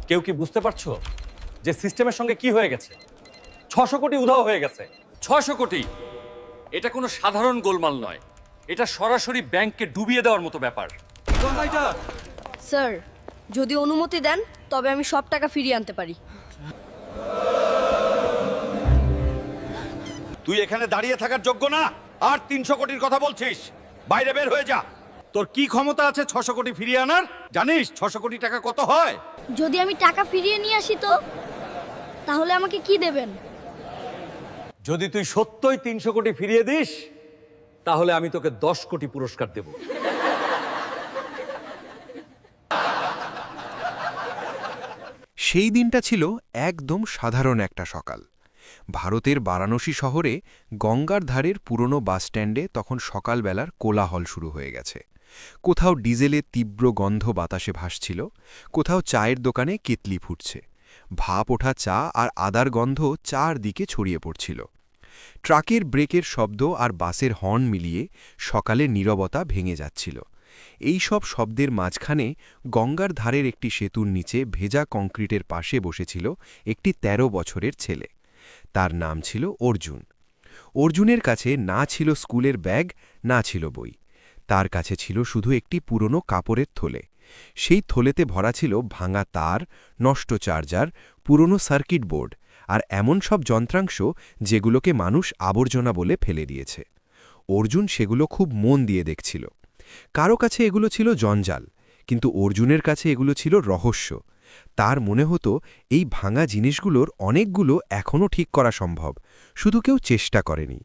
কেউ কি বুঝতে পারছো যে সিস্টেমের সঙ্গে কি হয়ে গেছে? 600 কোটি উধাও হয়ে গেছে। 600 কোটি! এটা কোনো সাধারণ গোলমাল নয়, এটা সরাসরি ব্যাংককে ডুবিয়ে দেওয়ার মতো ব্যাপার। স্যার, যদি অনুমতি দেন তবে আমি সব টাকা ফিরিয়ে আনতে পারি। তুই এখানে দাঁড়িয়ে থাকার যোগ্য না, আর 300 কোটির কথা বলছিস? বাইরে বের হয়ে যা। তোর কি ক্ষমতা আছে 600 কোটি ফিরিয়ে আনার? জানিস 600 কোটি টাকা কত হয়? যদি আমি টাকা ফিরিয়ে নিয়ে আসি তো তাহলে আমাকে কি দেবেন? যদি তুই সত্যই 300 কোটি ফিরিয়ে দিস তাহলে আমি তোকে 10 কোটি পুরস্কার দেব। সেই দিনটা ছিল একদম সাধারণ একটা সকাল। ভারতের বারাণসী শহরে গঙ্গার ধারের পুরনো বাসস্ট্যান্ডে তখন সকালবেলার কোলাহল শুরু হয়ে গেছে। কোথাও ডিজেলের তীব্র গন্ধ বাতাসে ভাসছিল, কোথাও চায়ের দোকানে কেতলি ফুটছে। ভাপ ওঠা চা আর আদার গন্ধ চারদিকে ছড়িয়ে পড়ছিল। ট্রাকের ব্রেকের শব্দ আর বাসের হর্ন মিলিয়ে সকালের নীরবতা ভেঙে যাচ্ছিল। এই সব শব্দের মাঝখানে গঙ্গার ধারের একটি সেতুর নিচে ভেজা কংক্রিটের পাশে বসেছিল একটি ১৩ বছরের ছেলে। তার নাম ছিল অর্জুন। অর্জুনের কাছে না ছিল স্কুলের ব্যাগ, না ছিল বই। তার কাছে ছিল শুধু একটি পুরনো কাপড়ের থলে। সেই থলেতে ভরা ছিল ভাঙা তার, নষ্ট চার্জার, পুরনো সার্কিট বোর্ড আর এমন সব যন্ত্রাংশ যেগুলোকে মানুষ আবর্জনা বলে ফেলে দিয়েছে। অর্জুন সেগুলো খুব মন দিয়ে দেখছিল। কারো কাছে এগুলো ছিল জঞ্জাল, কিন্তু অর্জুনের কাছে এগুলো ছিল রহস্য। তার মনে হতো এই ভাঙা জিনিসগুলোর অনেকগুলো এখনও ঠিক করা সম্ভব, শুধু কেউ চেষ্টা করেনি।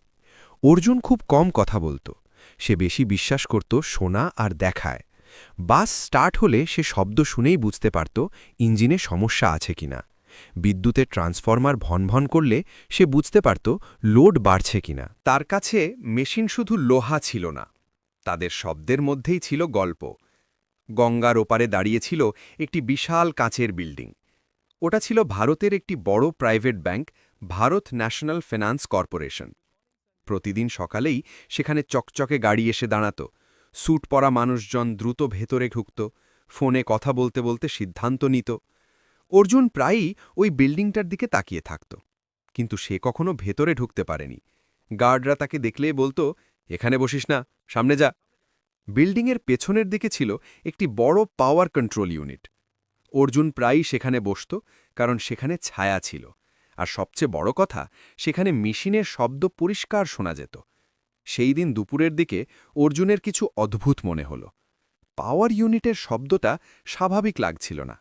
অর্জুন খুব কম কথা বলত। সে বেশি বিশ্বাস করত শোনা আর দেখায়। বাস স্টার্ট হলে সে শব্দ শুনেই বুঝতে পারত ইঞ্জিনে সমস্যা আছে কিনা। বিদ্যুতের ট্রান্সফরমার ভনভন করলে সে বুঝতে পারত লোড বাড়ছে কিনা। তার কাছে মেশিন শুধু লোহা ছিল না, তাদের শব্দের মধ্যেই ছিল গল্প। গঙ্গার ওপারে দাঁড়িয়েছিল একটি বিশাল কাঁচের বিল্ডিং। ওটা ছিল ভারতের একটি বড় private bank, Bharat national finance corporation. প্রতিদিন সকালেই সেখানে চকচকে গাড়ি এসে দাঁড়াত। স্যুট পরা মানুষজন দ্রুত ভেতরে ঢুকত, ফোনে কথা বলতে বলতে সিদ্ধান্ত নিত। অর্জুন প্রায়ই ওই বিল্ডিংটার দিকে তাকিয়ে থাকত, কিন্তু সে কখনো ভেতরে ঢুকতে পারেনি। গার্ডরা তাকে দেখলেই বলতো, এখানে বসিস না, সামনে যা। বিল্ডিংয়ের পেছনের দিকে ছিল একটি বড় পাওয়ার কন্ট্রোল ইউনিট। অর্জুন প্রায়ই সেখানে বসত, কারণ সেখানে ছায়া ছিল, আর সবচেয়ে বড় কথা, সেখানে মেশিনের শব্দ পরিষ্কার শোনা যেত। সেই দিন দুপুরের দিকে অর্জুনের কিছু অদ্ভুত মনে হল। পাওয়ার ইউনিটের শব্দটা স্বাভাবিক লাগছিল না।